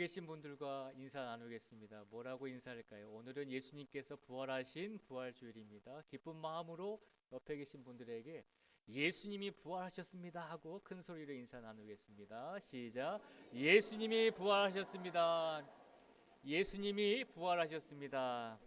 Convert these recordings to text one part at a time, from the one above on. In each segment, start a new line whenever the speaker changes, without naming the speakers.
계신 분들과 인사 나누겠습니다. 뭐라고 인사할까요? 오늘은 예수님께서 부활하신 부활주일입니다. 기쁜 마음으로 옆에 계신 분들에게 예수님이 부활하셨습니다 하고 큰 소리로 인사 나누겠습니다. 시작. 예수님이 부활하셨습니다. 예수님이 부활하셨습니다.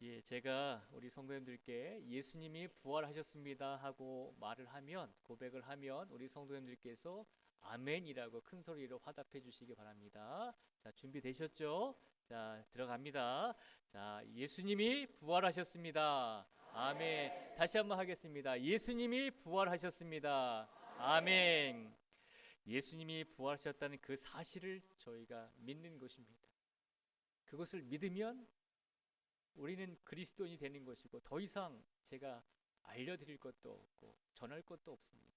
예, 제가 우리 성도님들께 예수님이 부활하셨습니다 하고 말을 하면, 고백을 하면 우리 성도님들께서 아멘이라고 큰 소리로 화답해 주시기 바랍니다. 자, 준비되셨죠? 자, 들어갑니다. 자, 예수님이 부활하셨습니다. 아멘. 다시 한번 하겠습니다. 예수님이 부활하셨습니다. 아멘. 예수님이 부활하셨다는 그 사실을 저희가 믿는 것입니다. 그것을 믿으면 우리는 그리스도인이 되는 것이고 더 이상 제가 알려드릴 것도 없고 전할 것도 없습니다.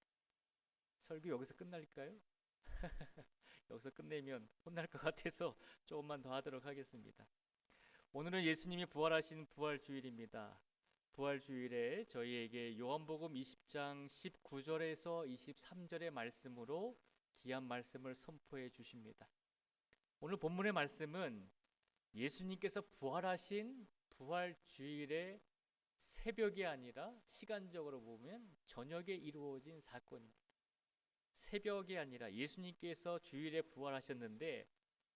설교 여기서 끝날까요? 여기서 끝내면 혼날 것 같아서 조금만 더 하도록 하겠습니다. 오늘은 예수님이 부활하신 부활주일입니다. 부활주일에 저희에게 요한복음 20장 19절에서 23절의 말씀으로 귀한 말씀을 선포해 주십니다. 오늘 본문의 말씀은 예수님께서 부활하신 부활주일의 새벽이 아니라 시간적으로 보면 저녁에 이루어진 사건입니다. 새벽이 아니라 예수님께서 주일에 부활하셨는데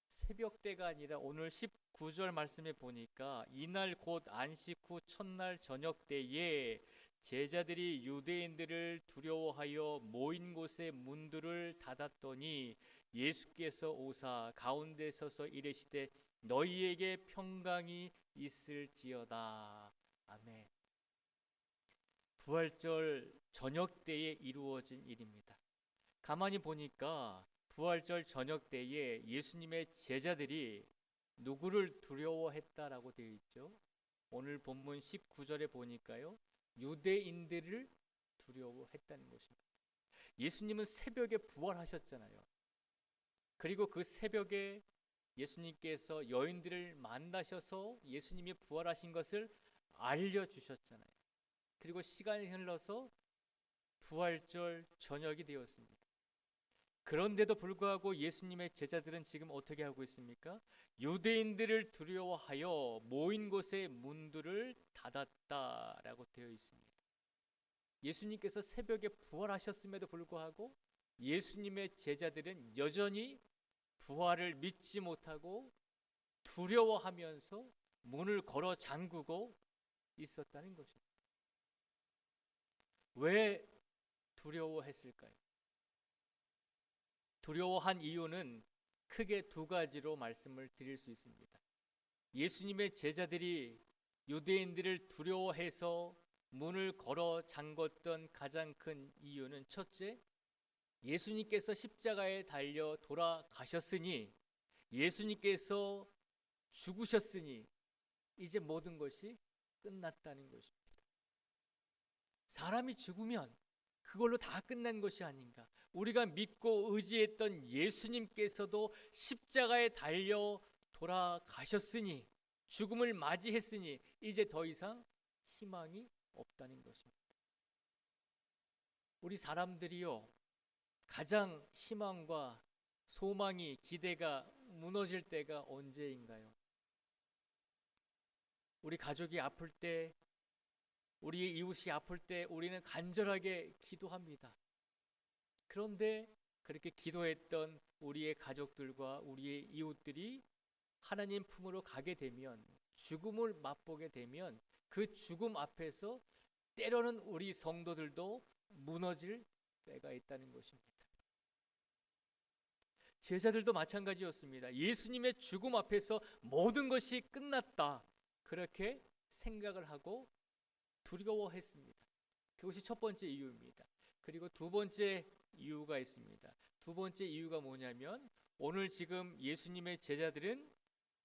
새벽 때가 아니라 오늘 19절 말씀에 보니까 이날 곧 안식 후 첫날 저녁 때에 제자들이 유대인들을 두려워하여 모인 곳의 문들을 닫았더니 예수께서 오사 가운데 서서 이르시되 너희에게 평강이 있을지어다. 아멘. 부활절 저녁 때에 이루어진 일입니다. 가만히 보니까 부활절 저녁 때에 예수님의 제자들이 누구를 두려워했다라고 되어 있죠. 오늘 본문 19절에 보니까요. 유대인들을 두려워했다는 것입니다. 예수님은 새벽에 부활하셨잖아요. 그리고 그 새벽에 예수님께서 여인들을 만나셔서 예수님이 부활하신 것을 알려주셨잖아요. 그리고 시간이 흘러서 부활절 저녁이 되었습니다. 그런데도 불구하고 예수님의 제자들은 지금 어떻게 하고 있습니까? 유대인들을 두려워하여 모인 곳의 문들을 닫았다라고 되어 있습니다. 예수님께서 새벽에 부활하셨음에도 불구하고 예수님의 제자들은 여전히 부활을 믿지 못하고 두려워하면서 문을 걸어 잠그고 있었다는 것입니다. 왜 두려워했을까요? 두려워한 이유는 크게 두 가지로 말씀을 드릴 수 있습니다. 예수님의 제자들이 유대인들을 두려워해서 문을 걸어 잠궜던 가장 큰 이유는 첫째, 예수님께서 십자가에 달려 돌아가셨으니 예수님께서 죽으셨으니 이제 모든 것이 끝났다는 것입니다. 사람이 죽으면 그걸로 다 끝난 것이 아닌가. 우리가 믿고 의지했던 예수님께서도 십자가에 달려 돌아가셨으니 죽음을 맞이했으니 이제 더 이상 희망이 없다는 것입니다. 우리 사람들이요, 가장 희망과 소망이 기대가 무너질 때가 언제인가요? 우리 가족이 아플 때, 우리 이웃이 아플 때 우리는 간절하게 기도합니다. 그런데 그렇게 기도했던 우리의 가족들과 우리의 이웃들이 하나님 품으로 가게 되면, 죽음을 맛보게 되면 그 죽음 앞에서 때로는 우리 성도들도 무너질 때가 있다는 것입니다. 제자들도 마찬가지였습니다. 예수님의 죽음 앞에서 모든 것이 끝났다, 그렇게 생각을 하고 두려워했습니다. 그것이 첫 번째 이유입니다. 그리고 두 번째 이유가 있습니다. 두 번째 이유가 뭐냐면 오늘 지금 예수님의 제자들은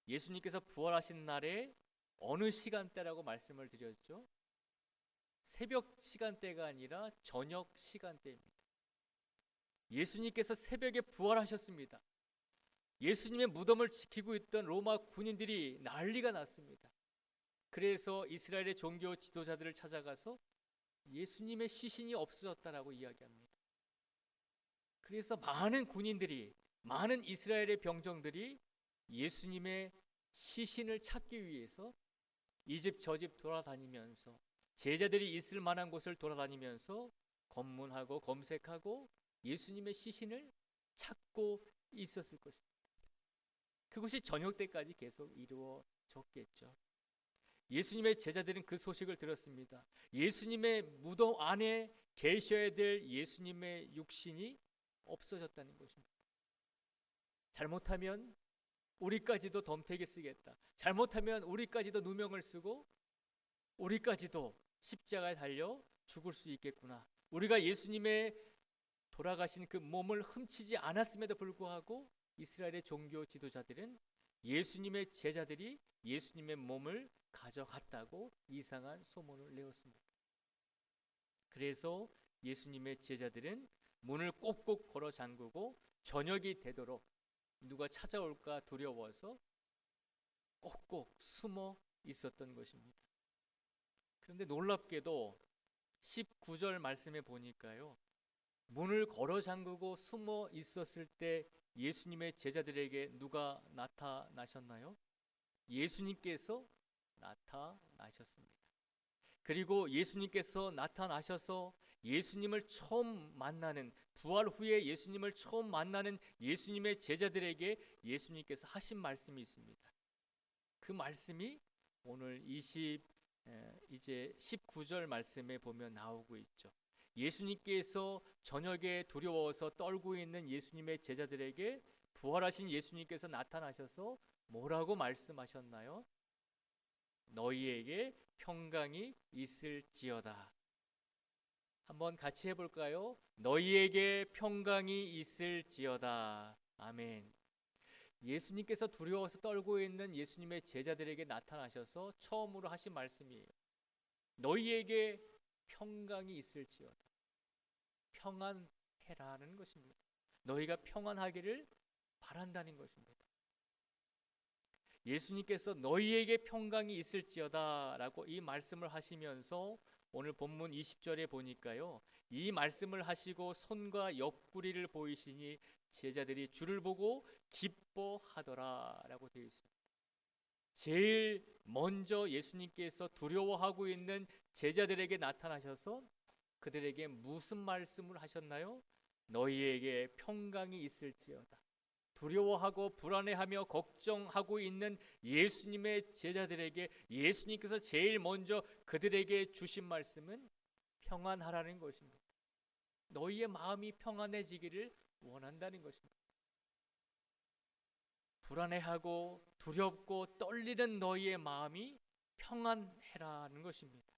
예수님께서 부활하신 날에 어느 시간대라고 말씀을 드렸죠? 새벽 시간대가 아니라 저녁 시간대입니다. 예수님께서 새벽에 부활하셨습니다. 예수님의 무덤을 지키고 있던 로마 군인들이 난리가 났습니다. 그래서 이스라엘의 종교 지도자들을 찾아가서 예수님의 시신이 없어졌다라고 이야기합니다. 그래서 많은 군인들이 많은 이스라엘의 병정들이 예수님의 시신을 찾기 위해서 이집 저집 돌아다니면서 제자들이 있을 만한 곳을 돌아다니면서 검문하고 검색하고 예수님의 시신을 찾고 있었을 것입니다. 그것이 저녁 때까지 계속 이루어졌겠죠. 예수님의 제자들은 그 소식을 들었습니다. 예수님의 무덤 안에 계셔야 될 예수님의 육신이 없어졌다는 것입니다. 잘못하면 우리까지도 덤태기 쓰겠다. 잘못하면 우리까지도 누명을 쓰고 우리까지도 십자가에 달려 죽을 수 있겠구나. 우리가 예수님의 돌아가신 그 몸을 훔치지 않았음에도 불구하고 이스라엘의 종교 지도자들은 예수님의 제자들이 예수님의 몸을 가져갔다고 이상한 소문을 내었습니다. 그래서 예수님의 제자들은 문을 꼭꼭 걸어 잠그고 저녁이 되도록 누가 찾아올까 두려워서 꼭꼭 숨어 있었던 것입니다. 그런데 놀랍게도 19절 말씀에 보니까요, 문을 걸어 잠그고 숨어 있었을 때 예수님의 제자들에게 누가 나타나셨나요? 예수님께서 나타나셨습니다. 그리고 예수님께서 나타나셔서 예수님을 처음 만나는, 부활 후에 예수님을 처음 만나는 예수님의 제자들에게 예수님께서 하신 말씀이 있습니다. 그 말씀이 오늘 이제 19절 말씀에 보면 나오고 있죠. 예수님께서 저녁에 두려워서 떨고 있는 예수님의 제자들에게 부활하신 예수님께서 나타나셔서 뭐라고 말씀하셨나요? 너희에게 평강이 있을지어다. 한번 같이 해볼까요? 너희에게 평강이 있을지어다. 아멘. 예수님께서 두려워서 떨고 있는 예수님의 제자들에게 나타나셔서 처음으로 하신 말씀이에요. 너희에게 평강이 있을지어다. 평안해라는 것입니다. 너희가 평안하기를 바란다는 것입니다. 예수님께서 너희에게 평강이 있을지어다 라고 이 말씀을 하시면서 오늘 본문 20절에 보니까요, 이 말씀을 하시고 손과 옆구리를 보이시니 제자들이 주를 보고 기뻐하더라 라고 되어 있습니다. 제일 먼저 예수님께서 두려워하고 있는 제자들에게 나타나셔서 그들에게 무슨 말씀을 하셨나요? 너희에게 평강이 있을지어다. 두려워하고 불안해하며 걱정하고 있는 예수님의 제자들에게 예수님께서 제일 먼저 그들에게 주신 말씀은 평안하라는 것입니다. 너희의 마음이 평안해지기를 원한다는 것입니다. 불안해하고 두렵고 떨리는 너희의 마음이 평안해라는 것입니다.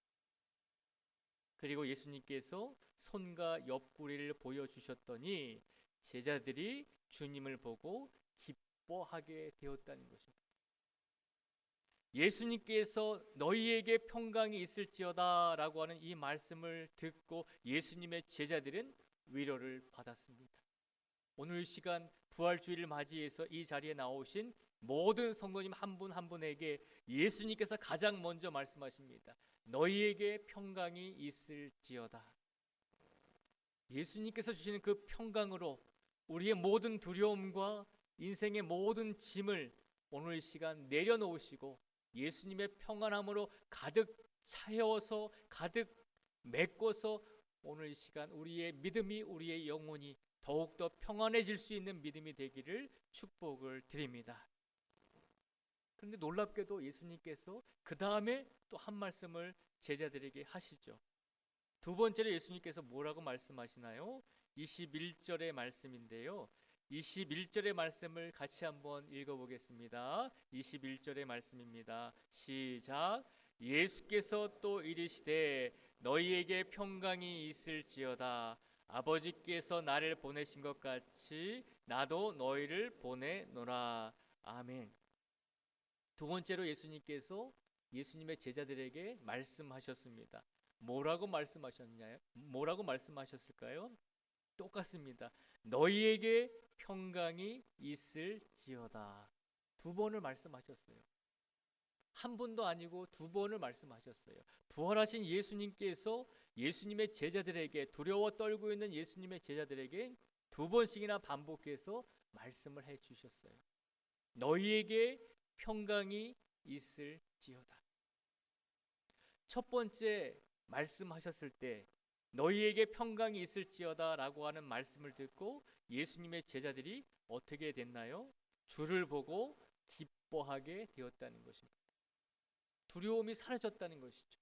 그리고 예수님께서 손과 옆구리를 보여주셨더니 제자들이 주님을 보고 기뻐하게 되었다는 것입니다. 예수님께서 너희에게 평강이 있을지어다 라고 하는 이 말씀을 듣고 예수님의 제자들은 위로를 받았습니다. 오늘 시간 부활주의를 맞이해서 이 자리에 나오신 모든 성도님 한 분 한 분에게 예수님께서 가장 먼저 말씀하십니다. 너희에게 평강이 있을지어다. 예수님께서 주시는 그 평강으로 우리의 모든 두려움과 인생의 모든 짐을 오늘 이 시간 내려놓으시고 예수님의 평안함으로 가득 차여서 가득 메꿔서 오늘 이 시간 우리의 믿음이, 우리의 영혼이 더욱더 평안해질 수 있는 믿음이 되기를 축복을 드립니다. 그런데 놀랍게도 예수님께서 그 다음에 또 한 말씀을 제자들에게 하시죠. 두 번째로 예수님께서 뭐라고 말씀하시나요? 21절의 말씀인데요. 21절의 말씀을 같이 한번 읽어보겠습니다. 21절의 말씀입니다. 시작. 예수께서 또 이르시되 너희에게 평강이 있을지어다. 아버지께서 나를 보내신 것 같이 나도 너희를 보내노라. 아멘. 두 번째로 예수님께서 예수님의 제자들에게 말씀하셨습니다. 뭐라고 말씀하셨을까요? 똑같습니다. 너희에게 평강이 있을지어다. 두 번을 말씀하셨어요. 한 번도 아니고 두 번을 말씀하셨어요. 부활하신 예수님께서 예수님의 제자들에게, 두려워 떨고 있는 예수님의 제자들에게 두 번씩이나 반복해서 말씀을 해 주셨어요. 너희에게 평강이 있을지어다. 첫 번째 말씀하셨을 때 너희에게 평강이 있을지어다 라고 하는 말씀을 듣고 예수님의 제자들이 어떻게 됐나요? 주를 보고 기뻐하게 되었다는 것입니다. 두려움이 사라졌다는 것이죠.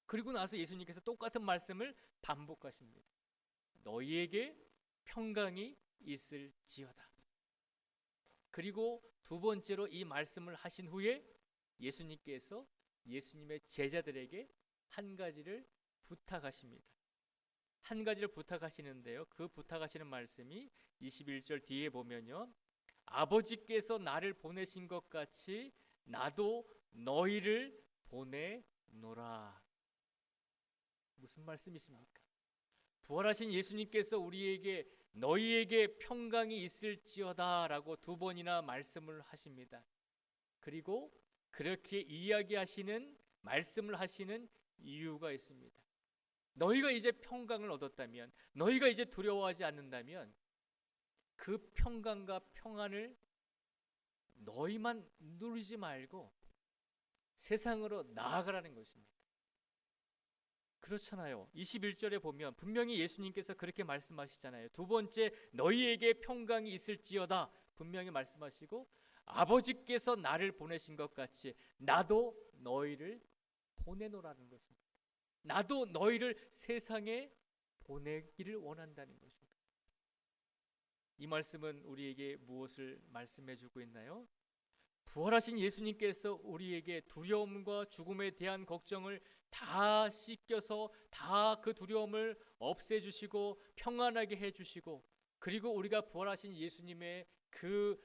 그리고 나서 예수님께서 똑같은 말씀을 반복하십니다. 너희에게 평강이 있을지어다. 그리고 두 번째로 이 말씀을 하신 후에 예수님께서 예수님의 제자들에게 한 가지를 부탁하십니다. 한 가지를 부탁하시는데요. 그 부탁하시는 말씀이 21절 뒤에 보면요. 아버지께서 나를 보내신 것 같이 나도 너희를 보내노라. 무슨 말씀이십니까? 부활하신 예수님께서 우리에게 너희에게 평강이 있을지어다 라고 두 번이나 말씀을 하십니다. 그리고 그렇게 이야기하시는 말씀을 하시는 이유가 있습니다. 너희가 이제 평강을 얻었다면, 너희가 이제 두려워하지 않는다면 그 평강과 평안을 너희만 누리지 말고 세상으로 나아가라는 것입니다. 그렇잖아요. 21절에 보면 분명히 예수님께서 그렇게 말씀하시잖아요. 두 번째, 너희에게 평강이 있을지어다 분명히 말씀하시고, 아버지께서 나를 보내신 것 같이 나도 너희를 보내노라는 것입니다. 나도 너희를 세상에 보내기를 원한다는 것입니다. 이 말씀은 우리에게 무엇을 말씀해 주고 있나요? 부활하신 예수님께서 우리에게 두려움과 죽음에 대한 걱정을 다 씻겨서 다 그 두려움을 없애주시고 평안하게 해주시고, 그리고 우리가 부활하신 예수님의 그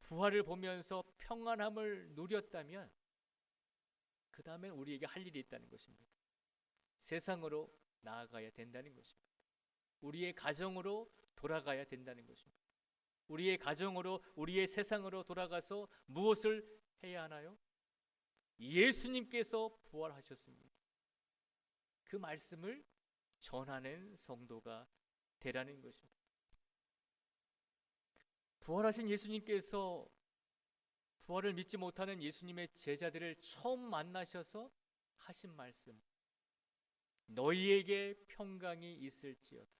부활을 보면서 평안함을 누렸다면 그 다음에 우리에게 할 일이 있다는 것입니다. 세상으로 나아가야 된다는 것입니다. 우리의 가정으로 돌아가야 된다는 것입니다. 우리의 가정으로, 우리의 세상으로 돌아가서 무엇을 해야 하나요? 예수님께서 부활하셨습니다. 그 말씀을 전하는 성도가 되라는 것입니다. 부활하신 예수님께서 부활을 믿지 못하는 예수님의 제자들을 처음 만나셔서 하신 말씀, 너희에게 평강이 있을지어다.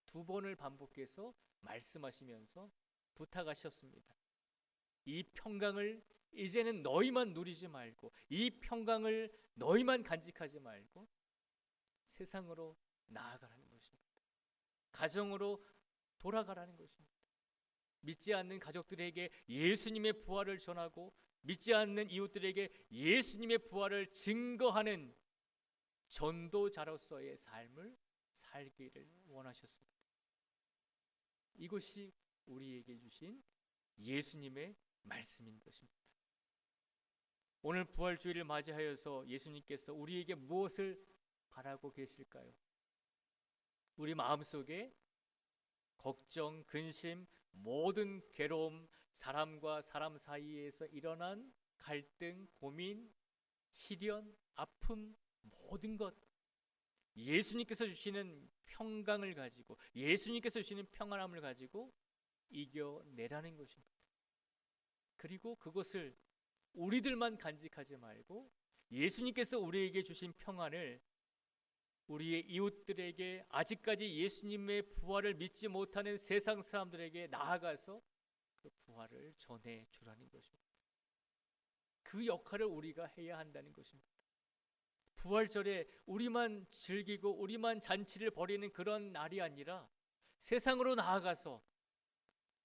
두 번을 반복해서 말씀하시면서 부탁하셨습니다. 이 평강을 이제는 너희만 누리지 말고, 이 평강을 너희만 간직하지 말고 세상으로 나아가라는 것입니다. 가정으로 돌아가라는 것입니다. 믿지 않는 가족들에게 예수님의 부활을 전하고, 믿지 않는 이웃들에게 예수님의 부활을 증거하는 전도자로서의 삶을 살기를 원하셨습니다. 이것이 우리에게 주신 예수님의 말씀인 것입니다. 오늘 부활주의를 맞이하여서 예수님께서 우리에게 무엇을 바라고 계실까요? 우리 마음속에 걱정, 근심, 모든 괴로움, 사람과 사람 사이에서 일어난 갈등, 고민, 시련, 아픔, 모든 것, 예수님께서 주시는 평강을 가지고, 예수님께서 주시는 평안함을 가지고 이겨내라는 것입니다. 그리고 그것을 우리들만 간직하지 말고 예수님께서 우리에게 주신 평안을 우리의 이웃들에게, 아직까지 예수님의 부활을 믿지 못하는 세상 사람들에게 나아가서 그 부활을 전해 주라는 것입니다. 그 역할을 우리가 해야 한다는 것입니다. 부활절에 우리만 즐기고 우리만 잔치를 벌이는 그런 날이 아니라 세상으로 나아가서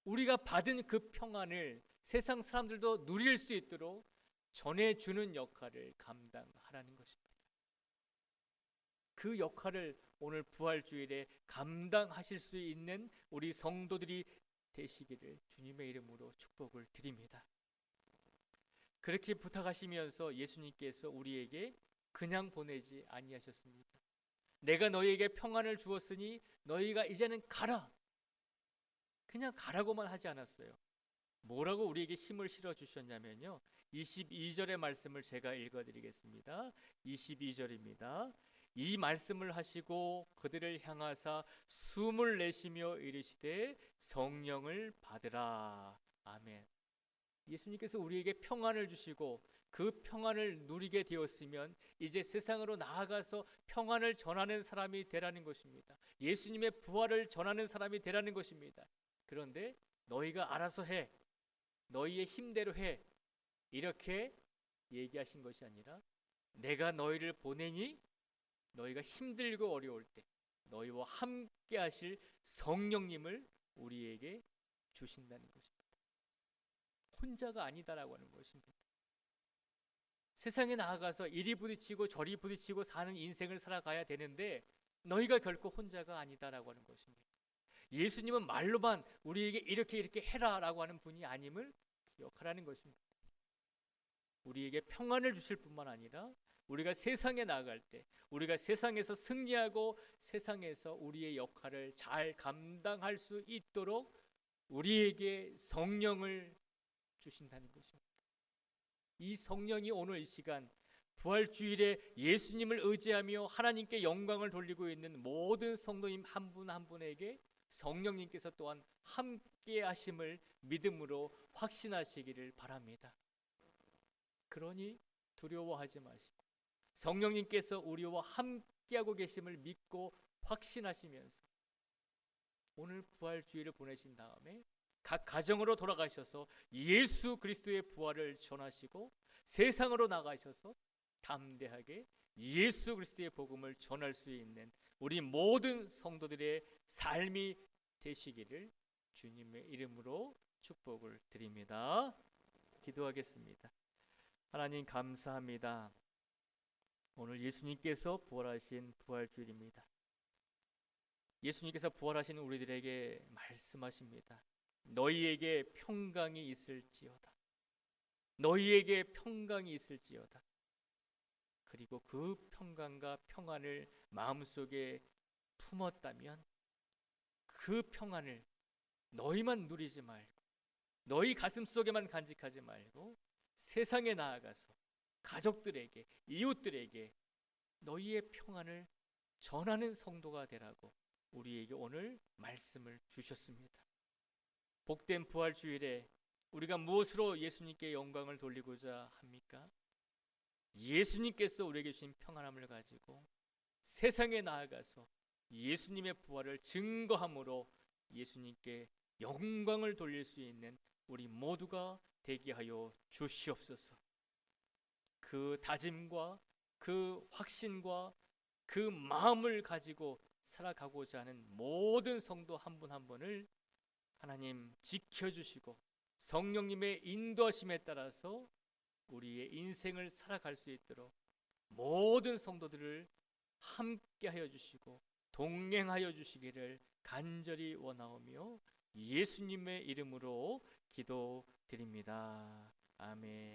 우리가 받은 그 평안을 세상 사람들도 누릴 수 있도록 전해주는 역할을 감당하라는 것입니다. 그 역할을 오늘 부활주일에 감당하실 수 있는 우리 성도들이 되시기를 주님의 이름으로 축복을 드립니다. 그렇게 부탁하시면서 예수님께서 우리에게 그냥 보내지 아니하셨습니다. 내가 너희에게 평안을 주었으니 너희가 이제는 가라. 그냥 가라고만 하지 않았어요. 뭐라고 우리에게 힘을 실어 주셨냐면요, 22절의 말씀을 제가 읽어드리겠습니다. 22절입니다. 이 말씀을 하시고 그들을 향하사 숨을 내쉬며 이르시되 성령을 받으라. 아멘. 예수님께서 우리에게 평안을 주시고 그 평안을 누리게 되었으면 이제 세상으로 나아가서 평안을 전하는 사람이 되라는 것입니다. 예수님의 부활을 전하는 사람이 되라는 것입니다. 그런데 너희가 알아서 해, 너희의 힘대로 해, 이렇게 얘기하신 것이 아니라 내가 너희를 보내니 너희가 힘들고 어려울 때 너희와 함께 하실 성령님을 우리에게 주신다는 것입니다. 혼자가 아니다라고 하는 것입니다. 세상에 나아가서 이리 부딪히고 저리 부딪히고 사는 인생을 살아가야 되는데 너희가 결코 혼자가 아니다라고 하는 것입니다. 예수님은 말로만 우리에게 이렇게 해라라고 하는 분이 아님을 기억하라는 것입니다. 우리에게 평안을 주실 뿐만 아니라 우리가 세상에 나아갈 때 우리가 세상에서 승리하고 세상에서 우리의 역할을 잘 감당할 수 있도록 우리에게 성령을 주신다는 것입니다. 이 성령이 오늘 이 시간 부활주일에 예수님을 의지하며 하나님께 영광을 돌리고 있는 모든 성도님 한 분 한 분에게 성령님께서 또한 함께 하심을 믿음으로 확신하시기를 바랍니다. 그러니 두려워하지 마시고 성령님께서 우리와 함께하고 계심을 믿고 확신하시면서 오늘 부활주일을 보내신 다음에 각 가정으로 돌아가셔서 예수 그리스도의 부활을 전하시고 세상으로 나가셔서 담대하게 예수 그리스도의 복음을 전할 수 있는 우리 모든 성도들의 삶이 되시기를 주님의 이름으로 축복을 드립니다. 기도하겠습니다. 하나님 감사합니다. 오늘 예수님께서 부활하신 부활주일입니다. 예수님께서 부활하신 우리들에게 말씀하십니다. 너희에게 평강이 있을지어다. 너희에게 평강이 있을지어다. 그리고 그 평강과 평안을 마음속에 품었다면 그 평안을 너희만 누리지 말고 너희 가슴속에만 간직하지 말고 세상에 나아가서 가족들에게 이웃들에게 너희의 평안을 전하는 성도가 되라고 우리에게 오늘 말씀을 주셨습니다. 복된 부활주일에 우리가 무엇으로 예수님께 영광을 돌리고자 합니까? 예수님께서 우리에게 주신 평안함을 가지고 세상에 나아가서 예수님의 부활을 증거함으로 예수님께 영광을 돌릴 수 있는 우리 모두가 되게 하여 주시옵소서. 그 다짐과 그 확신과 그 마음을 가지고 살아가고자 하는 모든 성도 한 분 한 분을 하나님 지켜주시고 성령님의 인도하심에 따라서 우리의 인생을 살아갈 수 있도록 모든 성도들을 함께 하여 주시고 동행하여 주시기를 간절히 원하오며 예수님의 이름으로 기도드립니다. 아멘.